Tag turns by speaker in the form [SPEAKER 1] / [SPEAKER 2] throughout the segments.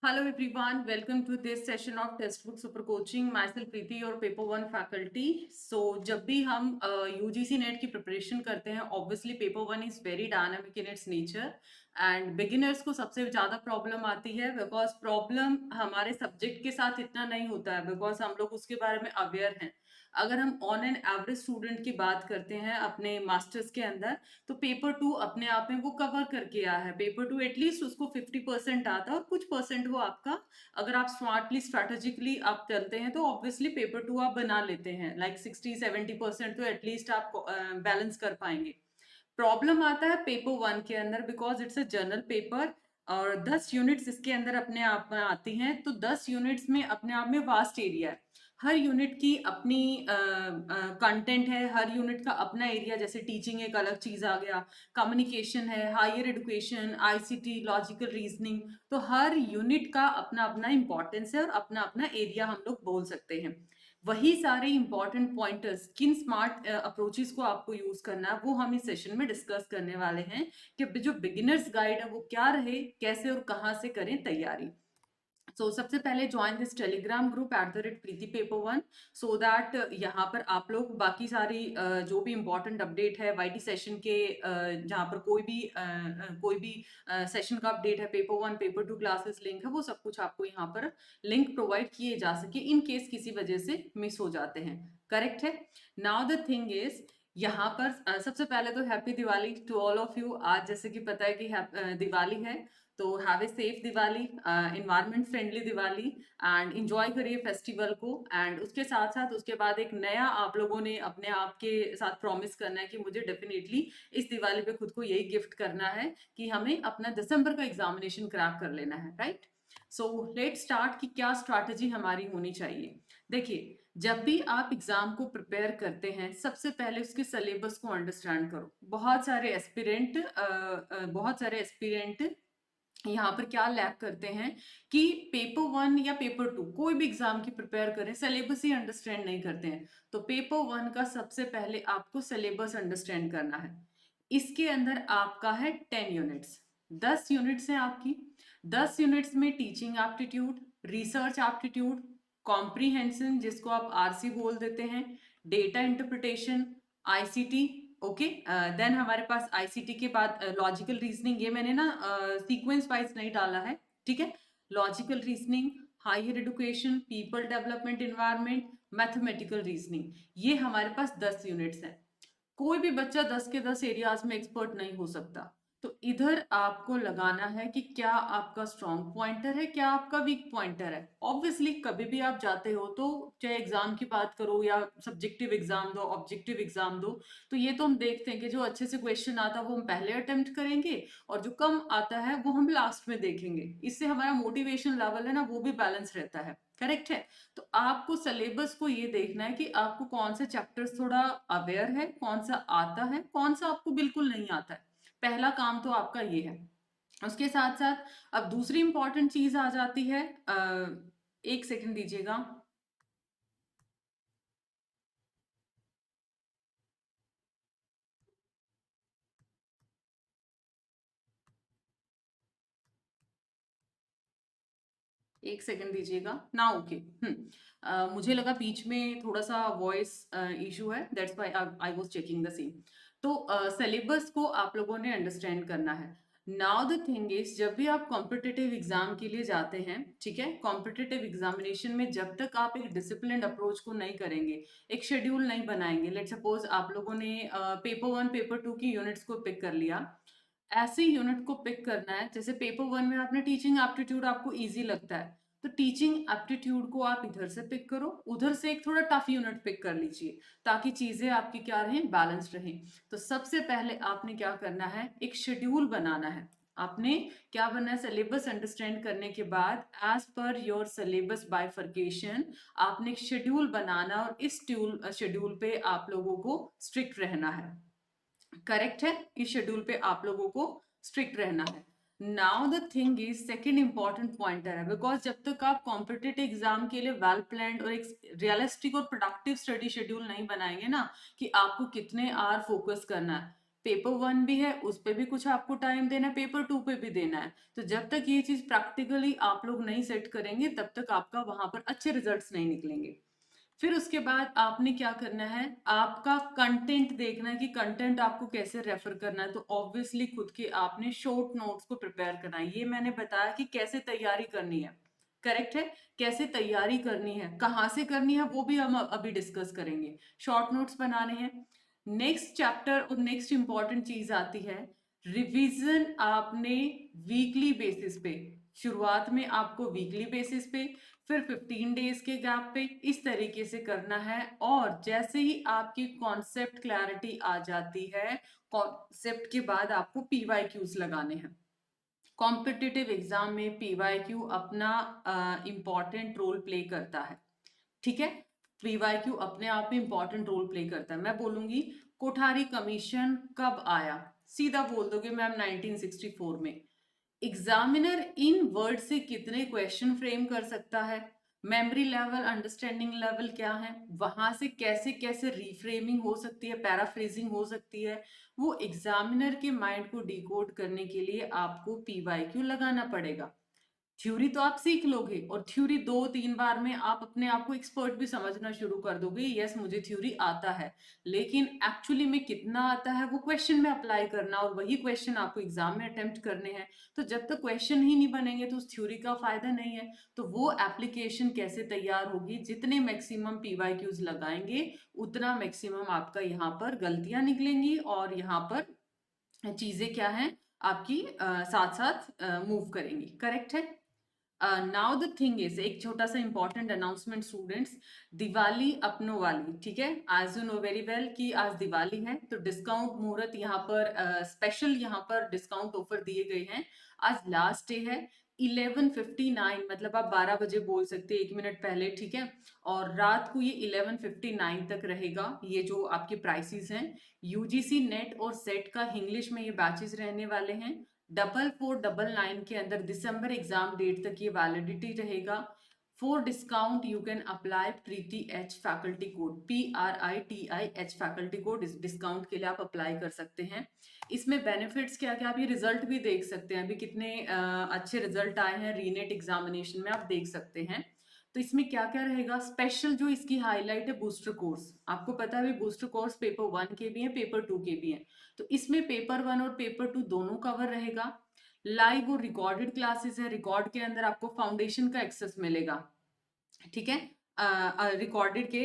[SPEAKER 1] Hello everyone, welcome to this session of Textbook Super Coaching. Myself Preeti, your paper one faculty. So जब भी हम UGC net की preparation करते हैं, obviously paper one is very dynamic in its nature and beginners को सबसे ज़्यादा problem आती है because प्रॉब्लम हमारे सब्जेक्ट के साथ इतना नहीं होता है because हम लोग उसके बारे में अवेयर हैं. अगर हम ऑन एन एवरेज स्टूडेंट की बात करते हैं अपने मास्टर्स के अंदर, तो पेपर टू अपने आप में वो कवर करके आया है. पेपर टू एटलीस्ट उसको 50% आता है और कुछ परसेंट वो आपका, अगर आप स्मार्टली स्ट्रेटेजिकली आप चलते हैं तो ऑब्वियसली पेपर टू आप बना लेते हैं. लाइक 60-70% तो एटलीस्ट आप बैलेंस कर पाएंगे. प्रॉब्लम आता है पेपर वन के अंदर because it's a journal paper और 10 यूनिट्स इसके अंदर अपने आप में आती हैं. तो 10 यूनिट्स में अपने आप में वास्ट एरिया है. हर यूनिट की अपनी कंटेंट है, हर यूनिट का अपना एरिया. जैसे टीचिंग एक अलग चीज आ गया, कम्युनिकेशन है, higher education, ICT, logical reasoning. तो हर यूनिट का अपना अपना इंपॉर्टेंस है और अपना अपना एरिया हम लोग बोल सकते हैं. वही सारे इंपॉर्टेंट पॉइंटर्स किन स्मार्ट अप्रोचेस को आपको यूज करना है वो हम इस सेशन में डिस्कस करने वाले हैं कि जो बिगिनर्स गाइड है वो क्या रहे, कैसे और कहाँ से करें तैयारी. सबसे पहले join this Telegram group @Preeti paper one, so that यहाँ पर आप लोग बाकी सारी जो भी इंपॉर्टेंट अपडेट है वाईटी सेशन के, जहाँ पर कोई भी सेशन का अपडेट है, paper one paper two classes link है, वो सब कुछ आपको यहाँ पर लिंक प्रोवाइड किए जा सके इन केस किसी वजह से मिस हो जाते हैं. करेक्ट है. नाउ द थिंग इज, यहाँ पर सबसे पहले तो happy Diwali to all of you. आज जैसे कि पता है कि दिवाली है, तो have a safe Diwali, environment friendly Diwali and enjoy करिए फेस्टिवल को. एंड उसके साथ साथ उसके बाद एक नया आप लोगों ने अपने आप के साथ प्रॉमिस करना है कि मुझे डेफिनेटली इस दिवाली पे खुद को यही गिफ्ट करना है कि हमें अपना दिसंबर का एग्जामिनेशन क्रैक कर लेना है. राइट. सो लेट स्टार्ट कि क्या स्ट्रैटेजी हमारी होनी चाहिए. देखिए, जब भी आप एग्जाम को प्रिपेयर करते हैं सबसे पहले उसके सिलेबस को अंडरस्टैंड करो. बहुत सारे एस्पिरेंट यहाँ पर क्या लैक करते हैं कि पेपर वन या पेपर टू कोई भी एग्जाम की प्रिपेयर करें, सिलेबस ही अंडरस्टैंड नहीं करते हैं. तो पेपर वन का सबसे पहले आपको सिलेबस अंडरस्टैंड करना है. इसके अंदर आपका है 10 यूनिट्स, 10 यूनिट्स हैं आपकी. 10 यूनिट्स में teaching aptitude, research aptitude, comprehension जिसको आप आरसी बोल देते हैं, data interpretation, ICT. Okay. Then हमारे पास आईसीटी के बाद लॉजिकल रीजनिंग. ये मैंने ना सीक्वेंस वाइज नहीं डाला है, ठीक है. Logical reasoning, higher education, people development environment, mathematical reasoning. ये हमारे पास 10 यूनिट्स हैं. कोई भी बच्चा 10 के 10 एरियाज में एक्सपर्ट नहीं हो सकता. तो इधर आपको लगाना है कि क्या आपका स्ट्रॉन्ग पॉइंटर है, क्या आपका वीक पॉइंटर है. ऑब्वियसली कभी भी आप जाते हो तो चाहे एग्जाम की बात करो या सब्जेक्टिव एग्जाम दो, ऑब्जेक्टिव एग्जाम दो, तो ये तो हम देखते हैं कि जो अच्छे से क्वेश्चन आता है वो हम पहले अटेम्प्ट करेंगे और जो कम आता है वो हम लास्ट में देखेंगे. इससे हमारा मोटिवेशन लेवल है ना वो भी बैलेंस रहता है. करेक्ट है. तो आपको सिलेबस को ये देखना है कि आपको कौन से चैप्टर्स थोड़ा अवेयर है, कौन सा आता है, कौन सा आपको बिल्कुल नहीं आता है. पहला काम तो आपका ये है. उसके साथ साथ अब दूसरी इंपॉर्टेंट चीज आ जाती है. एक सेकंड दीजिएगा. एक सेकंड दीजिएगा ना. ओके. मुझे लगा बीच में थोड़ा सा वॉइस इशू है, that's why I was checking the same. तो सिलेबस को आप लोगों ने अंडरस्टैंड करना है. नाउ द थिंग इज, जब भी आप कॉम्पिटिटिव एग्जाम के लिए जाते हैं, ठीक है, कॉम्पिटिटिव एग्जामिनेशन में जब तक आप एक डिसिप्लिन अप्रोच को नहीं करेंगे, एक शेड्यूल नहीं बनाएंगे. लेट सपोज आप लोगों ने पेपर वन पेपर टू की यूनिट्स को पिक कर लिया. ऐसी यूनिट को पिक करना है जैसे पेपर वन में आपने टीचिंग एप्टीट्यूड आपको इजी लगता है, तो टीचिंग एप्टीट्यूड को आप इधर से पिक करो, उधर से एक थोड़ा टफ यूनिट पिक कर लीजिए ताकि चीजें आपकी क्या रहें, बैलेंस रहें. तो सबसे पहले आपने क्या करना है, एक शेड्यूल बनाना है. आपने क्या बनना है, सिलेबस अंडरस्टैंड करने के बाद as per your syllabus bifurcation आपने एक शेड्यूल बनाना और इस शेड्यूल पे आप लोगों को स्ट्रिक्ट रहना है. करेक्ट है. इस शेड्यूल पे आप लोगों को स्ट्रिक्ट रहना है. Now the thing is, second important pointer है बिकॉज जब तक आप कॉम्पिटेटिव एग्जाम के लिए वेल प्लान्ड और एक रियलिस्टिक और प्रोडक्टिव स्टडी शेड्यूल नहीं बनाएंगे ना कि आपको कितने आवर फोकस करना है. पेपर 1 भी है, उस पे भी कुछ आपको टाइम देना है, पेपर 2 पे भी देना है। तो जब तक ये चीज प्रैक्टिकली आप लोग नहीं सेट करेंगे तब तक आपका वहां पर अच्छे रिजल्ट्स नहीं निकलेंगे। फिर उसके बाद आपने क्या करना है, आपका कंटेंट देखना है कि कंटेंट आपको कैसे रेफर करना है। तो ऑब्वियसली खुद के आपने शॉर्ट नोट्स को प्रिपेयर करना है। ये मैंने बताया कि कैसे तैयारी करनी है, करेक्ट है। कैसे तैयारी करनी है, कहाँ से करनी है, वो भी हम अभी डिस्कस करेंगे। शॉर्ट नोट्स बनाने हैं। नेक्स्ट चैप्टर और नेक्स्ट इंपॉर्टेंट चीज आती है रिवीजन। आपने वीकली बेसिस पे, शुरुआत में आपको वीकली बेसिस पे, फिर 15 डेज के गैप पे इस तरीके से करना है। और जैसे ही आपकी कॉन्सेप्ट क्लैरिटी आ जाती है, कॉन्सेप्ट के बाद आपको पीवाईक्यूज लगाने हैं। कॉम्पिटिटिव एग्जाम में पीवाईक्यू अपना इंपॉर्टेंट रोल प्ले करता है, ठीक है। पीवाईक्यू अपने आप में इंपॉर्टेंट रोल प्ले करता है। मैं बोलूंगी कोठारी कमीशन कब आया, सीधा बोल दोगे मैम 1964 में। एग्जामिनर इन वर्ड से कितने क्वेश्चन फ्रेम कर सकता है, मेमोरी लेवल, अंडरस्टैंडिंग लेवल क्या है, वहां से कैसे कैसे रीफ्रेमिंग हो सकती है, पैराफ्रेजिंग हो सकती है, वो एग्जामिनर के माइंड को डिकोड करने के लिए आपको पीवाईक्यू लगाना पड़ेगा। थ्योरी तो आप सीख लोगे और थ्योरी 2-3 बार में आप अपने आप को एक्सपर्ट भी समझना शुरू कर दोगे, यस मुझे थ्योरी आता है। लेकिन एक्चुअली में कितना आता है वो क्वेश्चन में अप्लाई करना, और वही क्वेश्चन आपको एग्जाम में अटेम्प्ट करने हैं। तो जब तक क्वेश्चन ही नहीं बनेंगे तो उस थ्योरी का फायदा नहीं है। तो वो एप्लीकेशन कैसे तैयार होगी, जितने मैक्सिमम पीवाईक्यूज लगाएंगे उतना मैक्सिमम आपका यहाँ पर गलतियां निकलेंगी, और यहाँ पर चीजें क्या है आपकी साथ साथ मूव करेंगी, करेक्ट है। नाउ द थिंग इज, एक छोटा सा इंपॉर्टेंट अनाउंसमेंट स्टूडेंट्स, दिवाली अपनों वाली, ठीक है। As you know very well कि आज दिवाली है, तो डिस्काउंट मुहूर्त यहाँ पर स्पेशल यहाँ पर डिस्काउंट ऑफर दिए गए हैं। आज लास्ट डे है 11:59, मतलब आप 12 बजे बोल सकते हैं, 1 मिनट पहले, ठीक है। और रात को ये 11:59 तक रहेगा, ये जो आपके प्राइसेस हैं। यूजीसी नेट और सेट का इंग्लिश में ये बैचेस रहने वाले हैं। 4499 के अंदर दिसंबर एग्जाम डेट तक ये वैलिडिटी रहेगा। For discount you can apply Preeti H faculty code, PRITIH faculty code, इस डिस्काउंट के लिए आप अप्लाई कर सकते हैं। इसमें बेनिफिट्स क्या क्या, आप ये रिजल्ट भी देख सकते हैं, अभी कितने अच्छे रिजल्ट आए हैं रीनेट एग्जामिनेशन में, आप देख सकते हैं। तो इसमें क्या क्या रहेगा, स्पेशल जो इसकी हाईलाइट है बूस्टर कोर्स। आपको पता है बूस्टर कोर्स पेपर 1 के भी हैं, पेपर 2 के भी हैं। तो इसमें पेपर 1 और पेपर 2 दोनों कवर रहेगा। लाइव और रिकॉर्डेड क्लासेस है, रिकॉर्ड के अंदर आपको फाउंडेशन का एक्सेस मिलेगा, ठीक है। रिकॉर्डेड के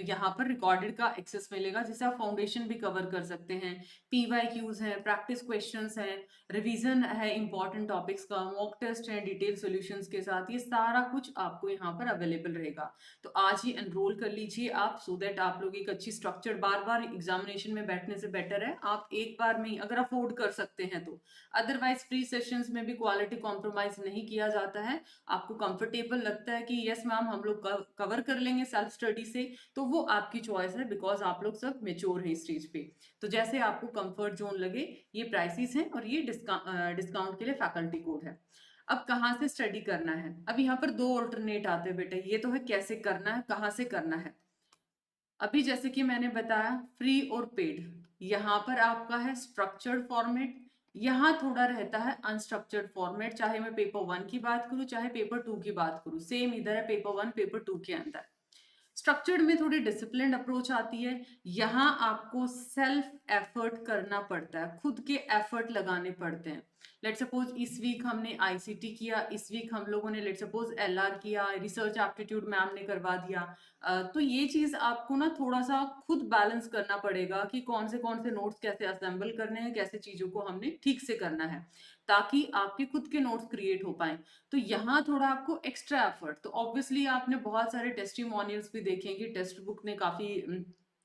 [SPEAKER 1] यहाँ पर रिकॉर्डेड का एक्सेस मिलेगा, जिसे आप फाउंडेशन भी कवर कर सकते हैं। पीवाईक्यूज हैं, प्रैक्टिस क्वेश्चंस हैं, रिवीजन है इंपॉर्टेंट टॉपिक्स का, मॉक टेस्ट है डिटेल सॉल्यूशंस के साथ, ये सारा कुछ आपको यहाँ पर अवेलेबल रहेगा। तो आज ही एनरोल कर लीजिए आप, सो दैट आप लोग एक अच्छी स्ट्रक्चर, बार बार एग्जामिनेशन में बैठने से बेटर है आप एक बार में ही अगर अफोर्ड कर सकते हैं तो। अदरवाइज फ्री सेशंस में भी क्वालिटी कॉम्प्रोमाइज नहीं किया जाता है। आपको कंफर्टेबल लगता है कि यस मैम हम लोग कवर कर लेंगे सेल्फ स्टडी से, तो वो आपकी चॉइस है, बिकॉज आप लोग सब मेच्योर हैं स्टेज पे। तो जैसे आपको कंफर्ट जोन लगे, ये प्राइसेस हैं और ये डिस्काउंट के लिए फैकल्टी कोड है। अब कहाँ से स्टडी करना है, अब यहाँ पर दो ऑल्टरनेट आते हैं बेटे, ये तो है कैसे करना है, कहाँ से करना है। अभी जैसे कि मैंने बताया फ्री और पेड, यहाँ पर आपका है स्ट्रक्चर्ड फॉर्मेट, यहाँ थोड़ा रहता है अनस्ट्रक्चर्ड फॉर्मेट। चाहे मैं पेपर 1 की बात करूँ चाहे पेपर 2 की बात करूँ, सेम इधर है पेपर 1 पेपर 2 के अंदर। स्ट्रक्चर्ड में थोड़ी डिसिप्लिन अप्रोच आती है, यहाँ आपको सेल्फ एफर्ट करना पड़ता है, खुद के एफर्ट लगाने पड़ते हैं। लेट सपोज इस वीक हमने आईसीटी किया, इस वीक हम लोगों ने लेट सपोज एलआर किया, रिसर्च एप्टीट्यूड मैम ने करवा दिया। तो ये चीज आपको ना थोड़ा सा खुद बैलेंस करना पड़ेगा कि कौन से नोट्स कैसे असेंबल करने हैं, कैसे चीजों को हमने ठीक से करना है, ताकि आपके खुद के नोट्स क्रिएट हो पाए। तो यहाँ थोड़ा आपको एक्स्ट्रा एफर्ट, तो ऑब्वियसली आपने बहुत सारे टेस्टिमोनियल्स भी देखेंगे, टेक्स्ट बुक ने काफी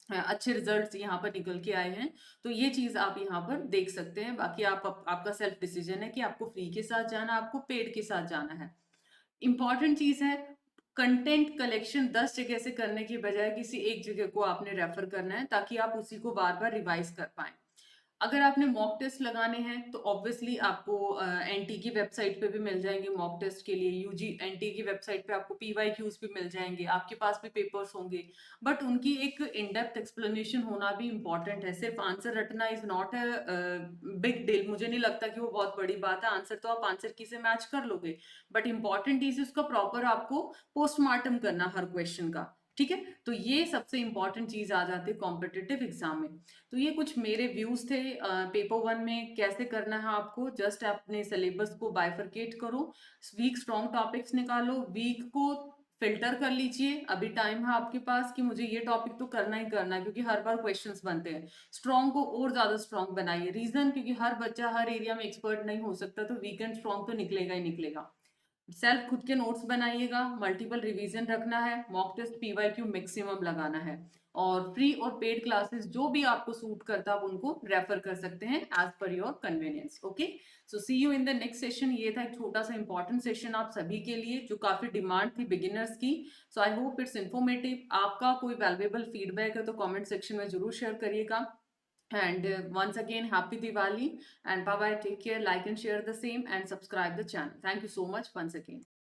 [SPEAKER 1] अच्छे रिजल्ट्स यहाँ पर निकल के आए हैं। तो ये चीज आप यहाँ पर देख सकते हैं। बाकी आपका सेल्फ डिसीजन है कि आपको फ्री के साथ जाना, आपको पेड के साथ जाना है। इंपॉर्टेंट चीज है कंटेंट कलेक्शन 10 जगह से करने की बजाय किसी एक जगह को आपने रेफर करना है, ताकि आप उसी को बार बार रिवाइज कर पाए। अगर आपने मॉक टेस्ट लगाने हैं तो ऑब्वियसली आपको एनटी की वेबसाइट पे भी मिल जाएंगे मॉक टेस्ट के लिए, यूजी एनटी की वेबसाइट पे आपको पीवाईक्यूज भी मिल जाएंगे, आपके पास भी पेपर्स होंगे, बट उनकी एक इन डेप्थ एक्सप्लेनेशन होना भी इंपॉर्टेंट है। सिर्फ आंसर रटना is not a big deal, मुझे नहीं लगता कि वो बहुत बड़ी बात है, आंसर तो आप आंसर की से मैच कर लोगे, बट इंपॉर्टेंट इज उसका प्रॉपर आपको पोस्टमार्टम करना हर क्वेश्चन का, ठीक है। तो ये सबसे इंपॉर्टेंट चीज आ जाती है कॉम्पिटिटिव एग्जाम में। तो ये कुछ मेरे व्यूज थे पेपर वन में कैसे करना है आपको। जस्ट अपने सिलेबस को बाइफरकेट करो, वीक स्ट्रॉन्ग टॉपिक्स निकालो, वीक को फिल्टर कर लीजिए, अभी टाइम है आपके पास कि मुझे ये टॉपिक तो करना ही करना है, क्योंकि हर बार क्वेश्चंस बनते हैं। स्ट्रॉन्ग को और ज्यादा स्ट्रॉन्ग बनाइए, रीजन क्योंकि हर बच्चा हर एरिया में एक्सपर्ट नहीं हो सकता, तो वीक एंड स्ट्रॉन्ग तो निकलेगा ही निकलेगा। सेल्फ खुद के नोट्स बनाइएगा, मल्टीपल रिवीजन रखना है, मॉक टेस्ट पीवाईक्यू मैक्सिमम लगाना है, और फ्री और पेड क्लासेस जो भी आपको सूट करता है आप उनको रेफर कर सकते हैं as per your convenience. Okay, so see you in the next session. ये था एक छोटा सा इंपॉर्टेंट सेशन आप सभी के लिए जो काफी डिमांड थी बिगिनर्स की। सो आई होप इट्स इन्फॉर्मेटिव। आपका कोई वैल्यूएबल फीडबैक है तो कमेंट सेक्शन में जरूर शेयर करिएगा। And once again, happy Diwali and bye bye. Take care, like and share the same, and subscribe the channel. Thank you so much once again.